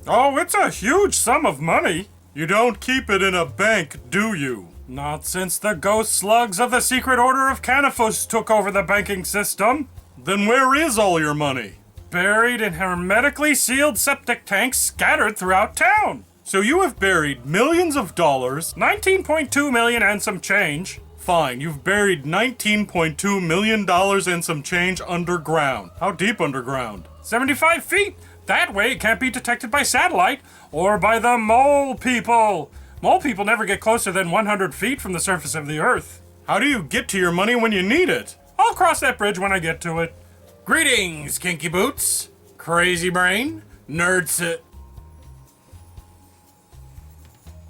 Oh, it's a huge sum of money. You don't keep it in a bank, do you? Not since the ghost slugs of the Secret Order of Canifus took over the banking system. Then where is all your money? Buried in hermetically sealed septic tanks scattered throughout town. So you have buried millions of dollars, 19.2 million and some change. Fine, you've buried $19.2 million and some change underground. How deep underground? 75 feet. That way it can't be detected by satellite or by the mole people. Mole people never get closer than 100 feet from the surface of the earth. How do you get to your money when you need it? I'll cross that bridge when I get to it. Greetings, Kinky Boots, Crazy Brain, Nerds.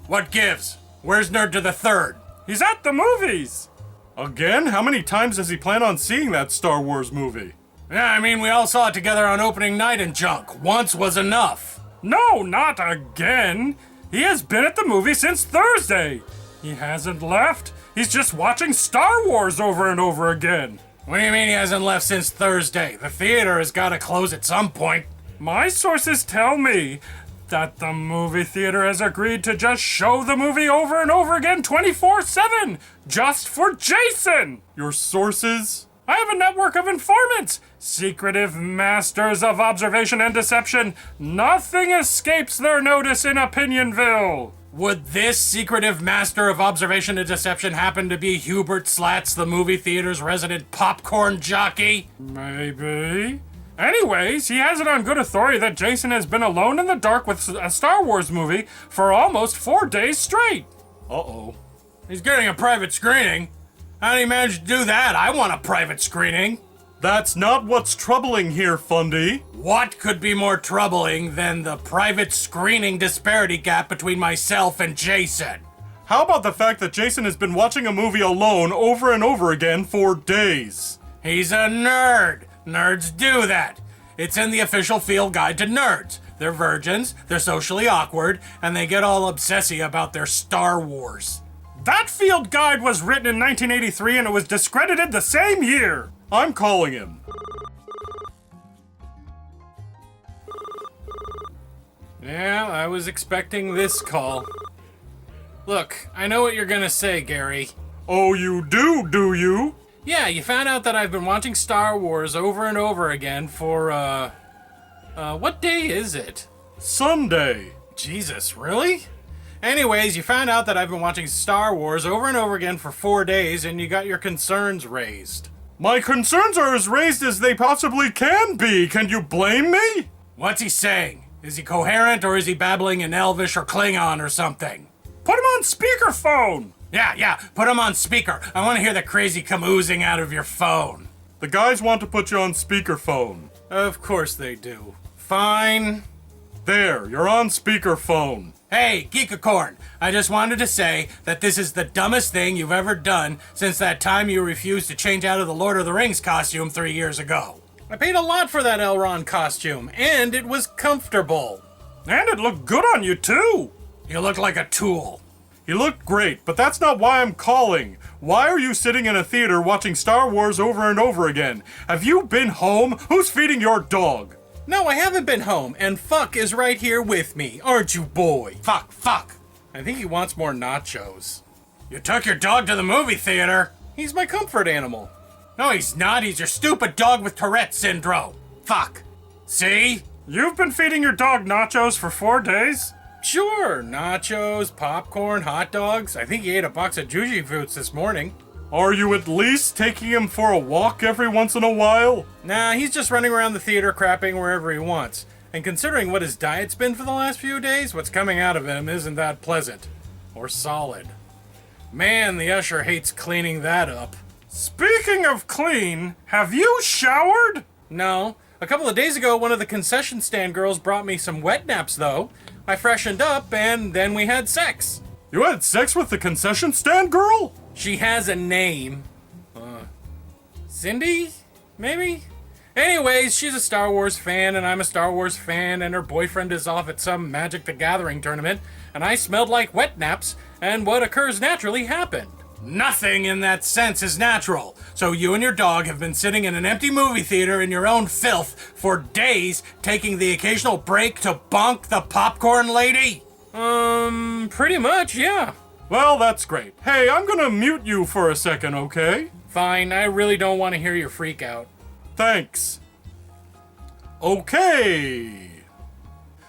What gives? Where's Nerd to the Third? He's at the movies! Again? How many times does he plan on seeing that Star Wars movie? Yeah, I mean, we all saw it together on opening night in junk. Once was enough. No, not again. He has been at the movie since Thursday. He hasn't left. He's just watching Star Wars over and over again. What do you mean he hasn't left since Thursday? The theater has got to close at some point. My sources tell me that the movie theater has agreed to just show the movie over and over again 24/7, just for Jason! Your sources? I have a network of informants, secretive masters of observation and deception. Nothing escapes their notice in Opinion-Ville. Would this secretive master of observation and deception happen to be Hubert Slats, the movie theater's resident popcorn jockey? Maybe. Anyways, he has it on good authority that Jason has been alone in the dark with a Star Wars movie for almost 4 days straight. Uh-oh. He's getting a private screening. How did he manage to do that? I want a private screening. That's not what's troubling here, Fundy. What could be more troubling than the private screening disparity gap between myself and Jason? How about the fact that Jason has been watching a movie alone over and over again for days? He's a nerd. Nerds do that. It's in the official field guide to nerds. They're virgins, they're socially awkward, and they get all obsessy about their Star Wars. That field guide was written in 1983 and it was discredited the same year. I'm calling him. Yeah, I was expecting this call. Look, I know what you're gonna say, Gary. Oh, you do you? Yeah, you found out that I've been watching Star Wars over and over again for, what day is it? Sunday. Jesus, really? Anyways, you found out that I've been watching Star Wars over and over again for 4 days and you got your concerns raised. My concerns are as raised as they possibly can be. Can you blame me? What's he saying? Is he coherent or is he babbling in Elvish or Klingon or something? Put him on speakerphone! Yeah, put him on speaker. I want to hear the crazy come oozing out of your phone. The guys want to put you on speakerphone. Of course they do. Fine. There, you're on speakerphone. Hey, Geekacorn, I just wanted to say that this is the dumbest thing you've ever done since that time you refused to change out of the Lord of the Rings costume 3 years ago. I paid a lot for that Elrond costume, and it was comfortable. And it looked good on you, too. You look like a tool. You looked great, but that's not why I'm calling. Why are you sitting in a theater watching Star Wars over and over again? Have you been home? Who's feeding your dog? No, I haven't been home, and Fuck is right here with me, aren't you, boy? Fuck. I think he wants more nachos. You took your dog to the movie theater? He's my comfort animal. No, he's not. He's your stupid dog with Tourette's syndrome. Fuck. See? You've been feeding your dog nachos for 4 days? Sure, nachos, popcorn, hot dogs. I think he ate a box of Juji Fruits this morning. Are you at least taking him for a walk every once in a while? Nah, he's just running around the theater crapping wherever he wants. And considering what his diet's been for the last few days, what's coming out of him isn't that pleasant. Or solid. Man, the usher hates cleaning that up. Speaking of clean, have you showered? No. A couple of days ago, one of the concession stand girls brought me some wet naps, though. I freshened up, and then we had sex. You had sex with the concession stand girl? She has a name. Cindy? Maybe? Anyways, she's a Star Wars fan, and I'm a Star Wars fan, and her boyfriend is off at some Magic the Gathering tournament, and I smelled like wet naps, and what occurs naturally happened. Nothing in that sense is natural. So you and your dog have been sitting in an empty movie theater in your own filth for days, taking the occasional break to bonk the popcorn lady? Pretty much, yeah. Well, that's great. Hey, I'm gonna mute you for a second, okay? Fine, I really don't want to hear your freak out. Thanks. Okay.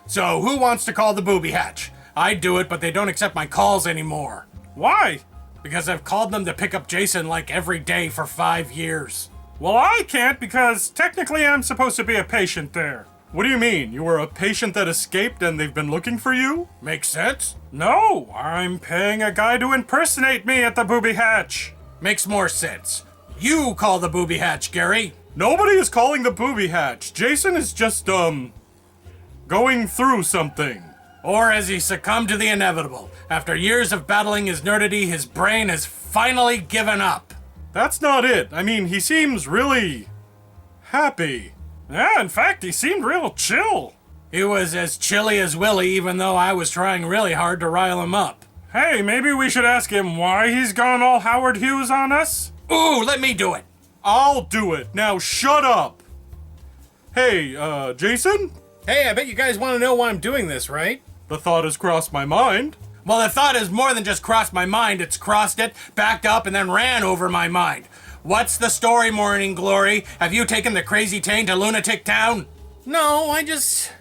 So, who wants to call the booby hatch? I'd do it, but they don't accept my calls anymore. Why? Because I've called them to pick up Jason like every day for 5 years. Well, I can't because technically I'm supposed to be a patient there. What do you mean? You were a patient that escaped and they've been looking for you? Makes sense? No, I'm paying a guy to impersonate me at the booby hatch. Makes more sense. You call the booby hatch, Gary. Nobody is calling the booby hatch. Jason is just, going through something. Or has he succumbed to the inevitable? After years of battling his nerdity, his brain has finally given up. That's not it. I mean, he seems really happy. Yeah, in fact, he seemed real chill. He was as chilly as Willie, even though I was trying really hard to rile him up. Hey, maybe we should ask him why he's gone all Howard Hughes on us? Ooh, let me do it. I'll do it. Now shut up. Hey, Jason? Hey, I bet you guys want to know why I'm doing this, right? The thought has crossed my mind. Well, the thought has more than just crossed my mind. It's crossed it, backed up, and then ran over my mind. What's the story, Morning Glory? Have you taken the crazy Tane to Lunatic Town? No, I just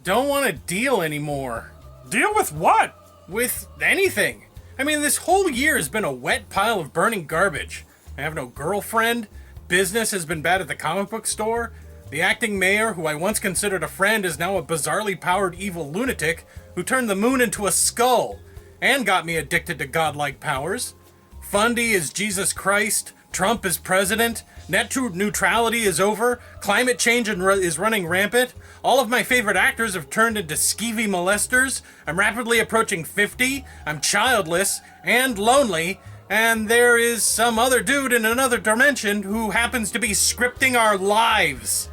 don't want to deal anymore. Deal with what? With anything. I mean, this whole year has been a wet pile of burning garbage. I have no girlfriend. Business has been bad at the comic book store. The acting mayor, who I once considered a friend, is now a bizarrely powered evil lunatic who turned the moon into a skull and got me addicted to godlike powers. Fundy is Jesus Christ. Trump is president. Net neutrality is over. Climate change is running rampant. All of my favorite actors have turned into skeevy molesters. I'm rapidly approaching 50. I'm childless and lonely. And there is some other dude in another dimension who happens to be scripting our lives.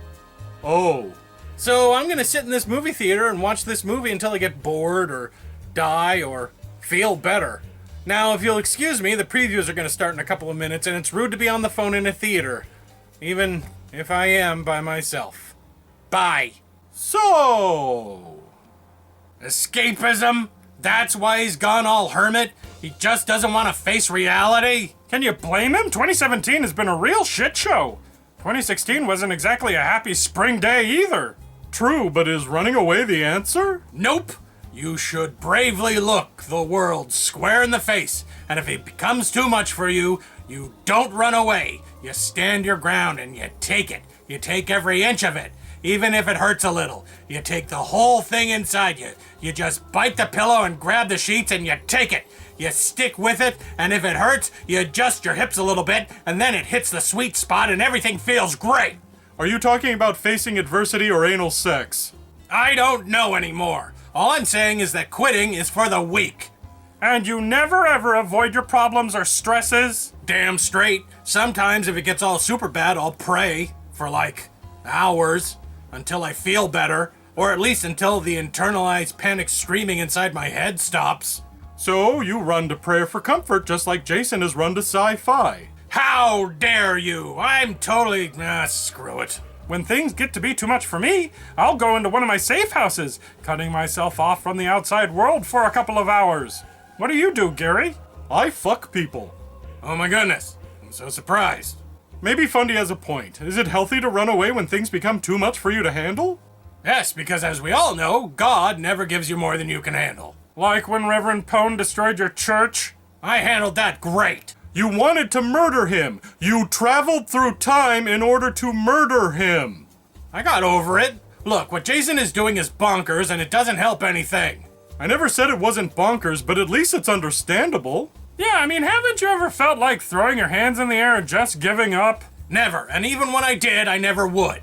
Oh. So I'm gonna sit in this movie theater and watch this movie until I get bored or die or feel better. Now, if you'll excuse me, the previews are gonna start in a couple of minutes, and it's rude to be on the phone in a theater, even if I am by myself. Bye. So. Escapism? That's why he's gone all hermit? He just doesn't want to face reality? Can you blame him? 2017 has been a real shit show. 2016 wasn't exactly a happy spring day either. True, but is running away the answer? Nope. You should bravely look the world square in the face, and if it becomes too much for you, you don't run away. You stand your ground and you take it. You take every inch of it, even if it hurts a little. You take the whole thing inside you. You just bite the pillow and grab the sheets and you take it. You stick with it, and if it hurts, you adjust your hips a little bit, and then it hits the sweet spot and everything feels great. Are you talking about facing adversity or anal sex? I don't know anymore. All I'm saying is that quitting is for the weak. And you never ever avoid your problems or stresses? Damn straight. Sometimes if it gets all super bad, I'll pray for like hours until I feel better, or at least until the internalized panic screaming inside my head stops. So you run to prayer for comfort just like Jason has run to sci-fi. How dare you? I'm totally... screw it. When things get to be too much for me, I'll go into one of my safe houses, cutting myself off from the outside world for a couple of hours. What do you do, Gary? I fuck people. Oh my goodness. I'm so surprised. Maybe Fundy has a point. Is it healthy to run away when things become too much for you to handle? Yes, because as we all know, God never gives you more than you can handle. Like when Reverend Pone destroyed your church? I handled that great. You wanted to murder him. You traveled through time in order to murder him. I got over it. Look, what Jason is doing is bonkers, and it doesn't help anything. I never said it wasn't bonkers, but at least it's understandable. Yeah, I mean, haven't you ever felt like throwing your hands in the air and just giving up? Never, and even when I did, I never would.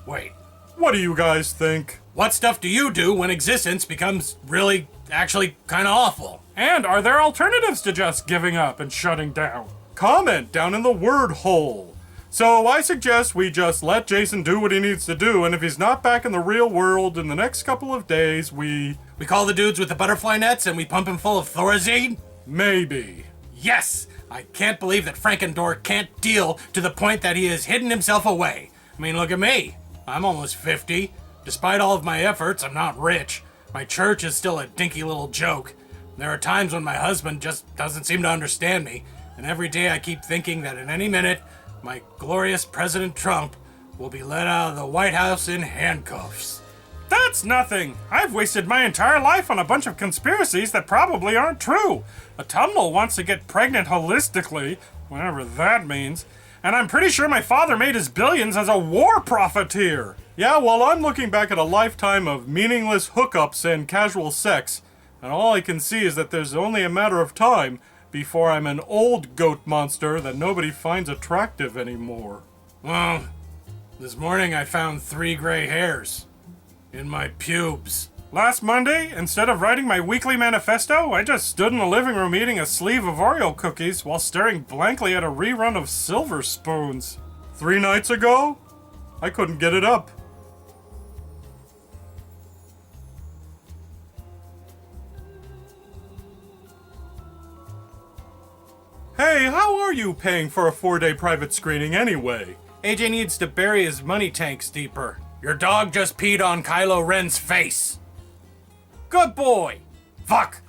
Wait. What do you guys think? What stuff do you do when existence becomes really, actually kind of awful? And are there alternatives to just giving up and shutting down? Comment down in the word hole. So I suggest we just let Jason do what he needs to do, and if he's not back in the real world in the next couple of days, we call the dudes with the butterfly nets and we pump him full of Thorazine? Maybe. Yes! I can't believe that Frankendorf can't deal to the point that he has hidden himself away. I mean, look at me. I'm almost 50. Despite all of my efforts, I'm not rich. My church is still a dinky little joke. There are times when my husband just doesn't seem to understand me, and every day I keep thinking that at any minute, my glorious President Trump will be let out of the White House in handcuffs. That's nothing. I've wasted my entire life on a bunch of conspiracies that probably aren't true. A tumble wants to get pregnant holistically, whatever that means, and I'm pretty sure my father made his billions as a war profiteer. Yeah, well, I'm looking back at a lifetime of meaningless hookups and casual sex, and all I can see is that there's only a matter of time before I'm an old goat monster that nobody finds attractive anymore. Well, this morning I found 3 gray hairs in my pubes. Last Monday, instead of writing my weekly manifesto, I just stood in the living room eating a sleeve of Oreo cookies while staring blankly at a rerun of Silver Spoons. 3 nights ago, I couldn't get it up. Hey, how are you paying for a 4-day private screening anyway? AJ needs to bury his money tanks deeper. Your dog just peed on Kylo Ren's face. Good boy. Fuck.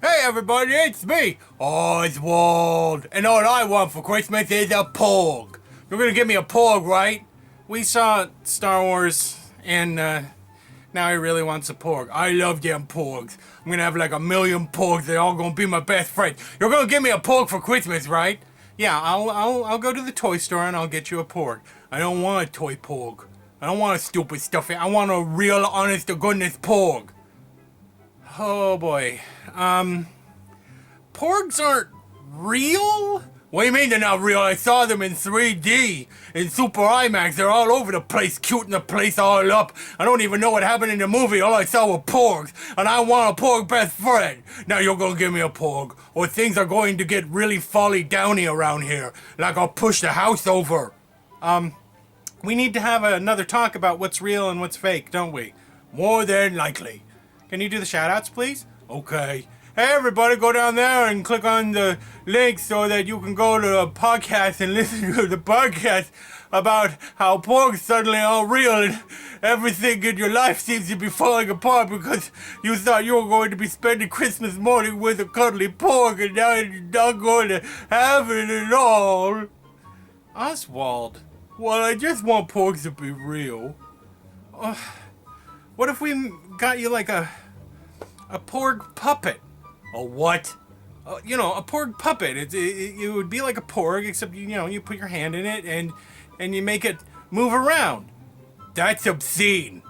Hey everybody, it's me, Oswald. And all I want for Christmas is a Porg. You're gonna give me a Porg, right? We saw Star Wars, and now he really wants a Porg. I love them Porgs. I'm gonna have like 1 million Porgs. They're all gonna be my best friends. You're gonna give me a Porg for Christmas, right? Yeah, I'll go to the toy store and I'll get you a Porg. I don't want a toy Porg. I don't want a stupid stuff. I want a real, honest to goodness Porg. Oh boy. Porgs aren't real? What do you mean they're not real? I saw them in 3D, in Super IMAX. They're all over the place, cutting the place all up. I don't even know what happened in the movie. All I saw were Porgs, and I want a Porg best friend. Now you're gonna give me a Porg, or things are going to get really folly downy around here. Like I'll push the house over. We need to have another talk about what's real and what's fake, don't we? More than likely. Can you do the shout-outs, please? Okay. Hey, everybody, go down there and click on the link so that you can go to the podcast and listen to the podcast about how Porg's suddenly all real and everything in your life seems to be falling apart because you thought you were going to be spending Christmas morning with a cuddly Porg and now you're not going to have it at all. Oswald, well, I just want Porgs to be real. What if we got you like a Porg puppet? A what? A Porg puppet. It would be like a Porg, except you put your hand in it and you make it move around. That's obscene.